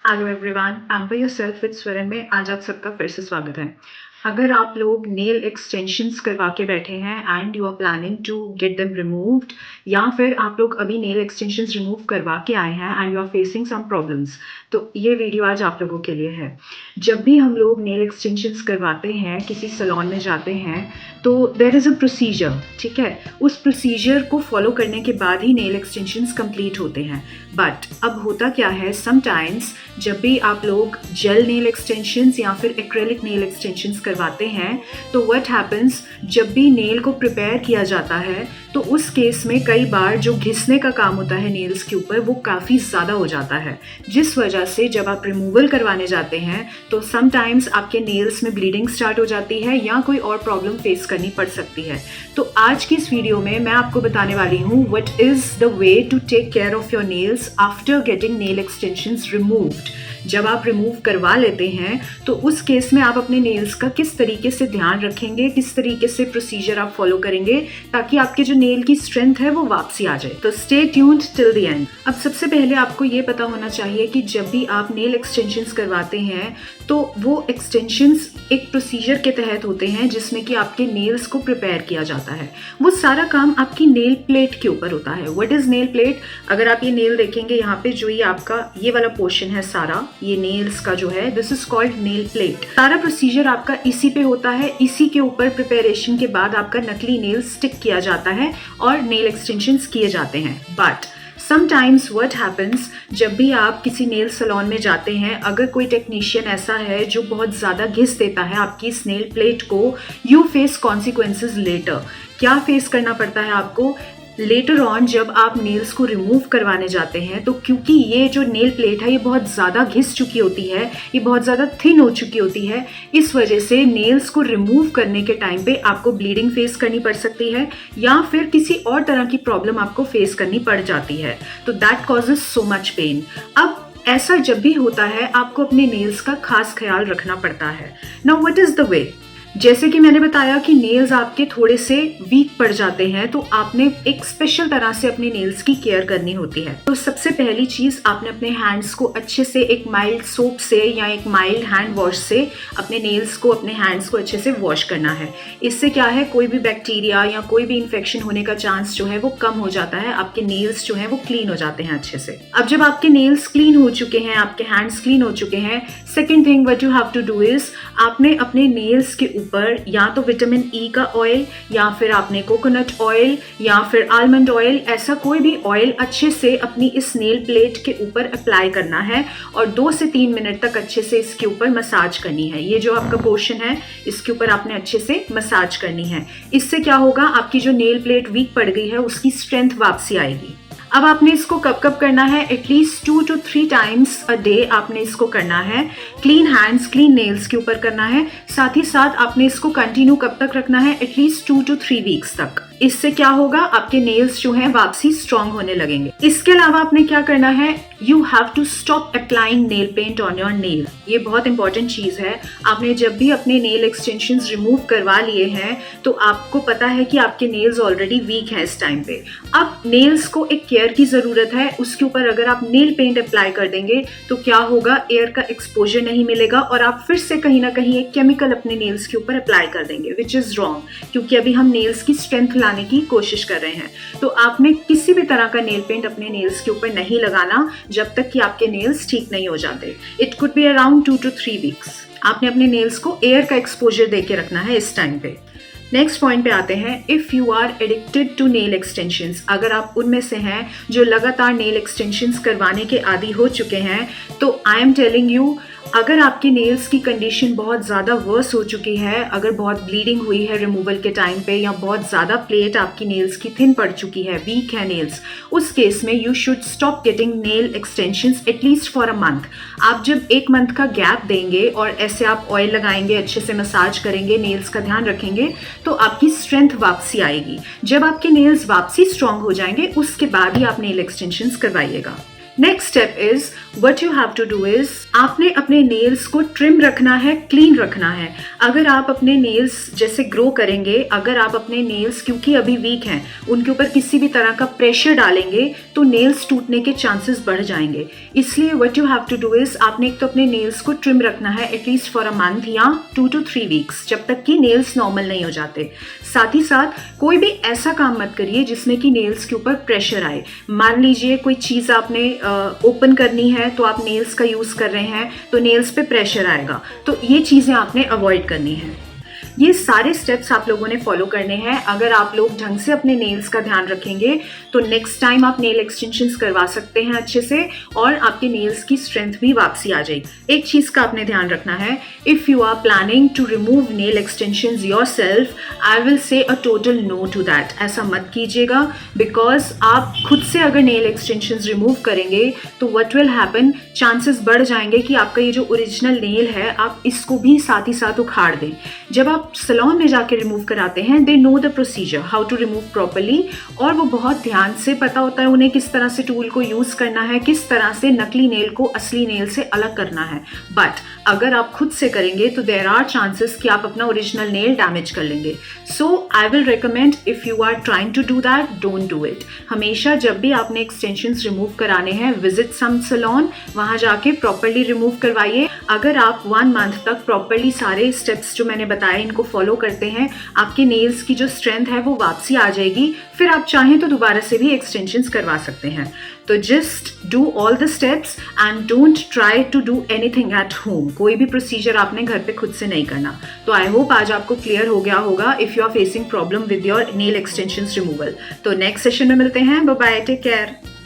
Hello everyone, pamper yourself with Swaran में आज आप सबका फिर से स्वागत है। अगर आप लोग नेल एक्सटेंशंस करवा के बैठे हैं and you are planning to get them removed, या फिर आप लोग अभी नेल एक्सटेंशंस रिमूव करवा के आए हैं and you are facing some problems, तो ये वीडियो आज आप लोगों के लिए है। जब भी हम लोग नेल एक्सटेंशंस करवाते हैं, किसी सैलून में जाते हैं, तो देयर इज़ अ प्रोसीजर, ठीक है। उस प्रोसीजर को फॉलो करने के बाद ही नेल एक्सटेंशंस कंप्लीट होते हैं। बट अब होता क्या है, समटाइम्स जब भी आप लोग जेल नेल एक्सटेंशंस या फिर एक्रेलिक नेल एक्सटेंशंस करवाते हैं, तो व्हाट हैपन्स, जब भी नेल को प्रिपेयर किया जाता है तो उस केस में कई बार जो घिसने का काम होता है नेल्स के ऊपर वो काफ़ी ज़्यादा हो जाता है, जिस वजह से जब आप रिमूवल करवाने जाते हैं तो समटाइम्स आपके नेल्स में ब्लीडिंग स्टार्ट हो जाती है या कोई और प्रॉब्लम फेस करनी पड़ सकती है। तो आज की इस वीडियो में मैं आपको बताने वाली हूँ what is the way to take care of your nails after getting nail extensions removed. जब आप रिमूव करवा लेते हैं तो उस केस में आप अपने नेल्स का किस तरीके से ध्यान रखेंगे, किस तरीके से प्रोसीजर आप फॉलो करेंगे ताकि आपके जो नेल की स्ट्रेंथ है वो वापसी आ जाए। तो stay tuned till the end. अब सबसे पहले आपको ये पता होना चाहिए कि जब भी आप नेल एक्सटेंशंस करवाते हैं तो वो एक्सटेंशंस एक प्रोसीजर के तहत होते हैं जिसमें कि आपके नेल्स को प्रिपेयर किया जाता है। वो सारा काम आपकी नेल प्लेट के ऊपर होता है। What is nail plate? अगर आप ये नेल देखेंगे, यहाँ पे जो ये आपका ये वाला पोर्शन है सारा, ये नेल्स का जो है, this is called nail plate. सारा प्रोसीजर आपका इसी पे होता है। इसी के ऊपर प्रिपरेशन के बाद आपका नकली नेल स्टिक किया जाता है और नेल एक्सटेंशंस किए जाते हैं। बट समटाइम्स व्हाट हैपन्स, जब भी आप किसी नेल सैलून में जाते हैं, अगर कोई टेक्नीशियन ऐसा है जो बहुत ज़्यादा घिस देता है आपकी इस नेल प्लेट को, यू फेस कॉन्सिक्वेंसेज लेटर। क्या फेस करना पड़ता है आपको लेटर ऑन जब आप नेल्स को रिमूव करवाने जाते हैं? तो क्योंकि ये जो नेल प्लेट है ये बहुत ज़्यादा घिस चुकी होती है, ये बहुत ज़्यादा थिन हो चुकी होती है, इस वजह से नेल्स को रिमूव करने के टाइम पे आपको ब्लीडिंग फेस करनी पड़ सकती है या फिर किसी और तरह की प्रॉब्लम आपको फेस करनी पड़ जाती है। तो that causes so much pain. अब ऐसा जब भी होता है आपको अपने नेल्स का खास ख्याल रखना पड़ता है। नाउ व्हाट इज़ द वे? जैसे कि मैंने बताया कि नेल्स आपके थोड़े से वीक पड़ जाते हैं तो आपने एक स्पेशल तरह से अपने नेल्स की केयर करनी होती है। तो सबसे पहली चीज़, आपने अपने हैंड्स को अच्छे से एक माइल्ड सोप से या एक माइल्ड हैंड वॉश से अपने नेल्स को, अपने हैंड्स को अच्छे से वॉश करना है। इससे क्या है, कोई भी बैक्टीरिया या कोई भी इन्फेक्शन होने का चांस जो है वो कम हो जाता है। आपके नेल्स जो है वो क्लीन हो जाते हैं अच्छे से। अब जब आपके नेल्स क्लीन हो चुके हैं, आपके हैंड्स क्लीन हो चुके हैं, second thing what you have to do is, आपने अपने नेल्स के ऊपर या तो विटामिन ई का ऑयल या फिर आपने कोकोनट ऑयल या फिर आलमंड ऑयल, ऐसा कोई भी ऑयल अच्छे से अपनी इस नेल प्लेट के ऊपर अप्लाई करना है और 2 से 3 मिनट तक अच्छे से इसके ऊपर मसाज करनी है। ये जो आपका पोर्शन है इसके ऊपर आपने अच्छे से मसाज करनी है। इससे क्या होगा, आपकी जो नेल प्लेट वीक पड़ गई है उसकी स्ट्रेंथ वापसी आएगी। अब आपने इसको कब कब करना है? At least 2 to 3 times a day आपने इसको करना है। क्लीन हैंड्स, क्लीन नेल्स के ऊपर करना है। साथ ही साथ आपने इसको कंटिन्यू कब तक रखना है? एटलीस्ट 2 to 3 वीक्स तक। इससे क्या होगा, आपके नेल्स जो हैं वापसी स्ट्रॉन्ग होने लगेंगे। इसके अलावा आपने क्या करना है, you have to stop applying nail paint on your nail. ये बहुत इंपॉर्टेंट चीज़ है। आपने जब भी अपने नेल एक्सटेंशंस रिमूव करवा लिए हैं तो आपको पता है कि आपके नेल्स ऑलरेडी वीक हैं इस टाइम पे। अब नेल्स को एक केयर की ज़रूरत है। उसके ऊपर अगर आप नेल पेंट अप्लाई कर देंगे तो क्या होगा, एयर का एक्सपोजर नहीं मिलेगा और आप फिर से कहीं ना कहीं एक केमिकल अपने नेल्स के ऊपर अप्लाई कर देंगे, विच इज़ रॉन्ग, क्योंकि अभी हम नेल्स की स्ट्रेंथ लाने की कोशिश कर रहे हैं। तो आपने किसी भी तरह का नेल पेंट अपने नेल्स के ऊपर नहीं लगाना जब तक कि आपके नेल्स ठीक नहीं हो जाते। It could be around 2 to 3 weeks. आपने अपने नेल्स को एयर का एक्सपोजर दे के रखना है इस टाइम पे। नेक्स्ट पॉइंट पे आते हैं, if you are addicted to nail extensions. अगर आप उनमें से हैं जो लगातार नेल एक्सटेंशंस करवाने के आदी हो चुके हैं, तो आई एम टेलिंग यू, अगर आपके नेल्स की कंडीशन बहुत ज़्यादा वर्स हो चुकी है, अगर बहुत ब्लीडिंग हुई है रिमूवल के टाइम पे या बहुत ज़्यादा प्लेट आपकी नेल्स की थिन पड़ चुकी है, वीक है नेल्स, उस केस में you should stop getting nail extensions at least for a month. आप जब 1 मंथ का गैप देंगे और ऐसे आप ऑयल लगाएंगे, अच्छे से मसाज करेंगे, नेल्स का ध्यान रखेंगे, तो आपकी स्ट्रेंथ वापसी आएगी। जब आपके नेल्स वापसी स्ट्रांग हो जाएंगे उसके बाद ही आप नेल एक्सटेंशंस करवाइएगा। Next step is, what you have to do is आपने अपने नेल्स को ट्रिम रखना है, क्लीन रखना है। अगर आप अपने नेल्स जैसे ग्रो करेंगे, अगर आप अपने नेल्स क्योंकि अभी वीक हैं उनके ऊपर किसी भी तरह का प्रेशर डालेंगे तो नेल्स टूटने के चांसेस बढ़ जाएंगे। इसलिए what you have to do is आपने एक तो अपने नेल्स को ट्रिम रखना है एटलीस्ट फॉर अ मंथ या 2 to 3 वीक्स, जब तक कि नेल्स नॉर्मल नहीं हो जाते। साथ ही साथ कोई भी ऐसा काम मत करिए जिसमें कि नेल्स के ऊपर प्रेशर आए। मान लीजिए कोई चीज़ आपने ओपन करनी है तो आप नेल्स का यूज़ कर रहे हैं तो नेल्स पे प्रेशर आएगा, तो ये चीज़ें आपने अवॉइड करनी है। ये सारे स्टेप्स आप लोगों ने फॉलो करने हैं। अगर आप लोग ढंग से अपने नेल्स का ध्यान रखेंगे तो नेक्स्ट टाइम आप नेल एक्सटेंशंस करवा सकते हैं अच्छे से और आपके नेल्स की स्ट्रेंथ भी वापसी आ जाएगी। एक चीज़ का आपने ध्यान रखना है, if you are planning to remove nail extensions yourself, I will say a total no to that. ऐसा मत कीजिएगा, बिकॉज आप खुद से अगर नेल एक्सटेंशंस रिमूव करेंगे तो व्हाट विल हैपन, चांसेस बढ़ जाएंगे कि आपका ये जो ओरिजिनल नेल है आप इसको भी साथ ही साथ उखाड़ दें। जब आप सैलून में जाके रिमूव कराते हैं, they know the procedure how to remove properly, और वो बहुत ध्यान से पता होता है उन्हें किस तरह से टूल को यूज़ करना है, किस तरह से नकली नेल को असली नेल से अलग करना है। बट अगर आप खुद से करेंगे तो देयर आर चांसेस कि आप अपना ओरिजिनल नेल डैमेज कर लेंगे। So I will recommend, if you are trying to do that, don't do it. हमेशा जब भी आपने एक्सटेंशंस रिमूव कराने हैं, विजिट सम सैलून, वहाँ जाके प्रॉपरली रिमूव करवाइए। अगर आप 1 मंथ तक प्रॉपरली सारे स्टेप्स जो मैंने बताए इनको फॉलो करते हैं, आपके नेल्स की जो स्ट्रेंथ है वो वापसी आ जाएगी। फिर आप चाहें तो दोबारा से भी एक्सटेंशंस करवा सकते हैं। तो just do all the steps and don't try to do anything at home. कोई भी प्रोसीजर आपने घर पे खुद से नहीं करना। तो आई होप आज आपको क्लियर हो गया होगा if you are facing problem with your nail extensions removal. तो नेक्स्ट सेशन में मिलते हैं। Bye bye, take care.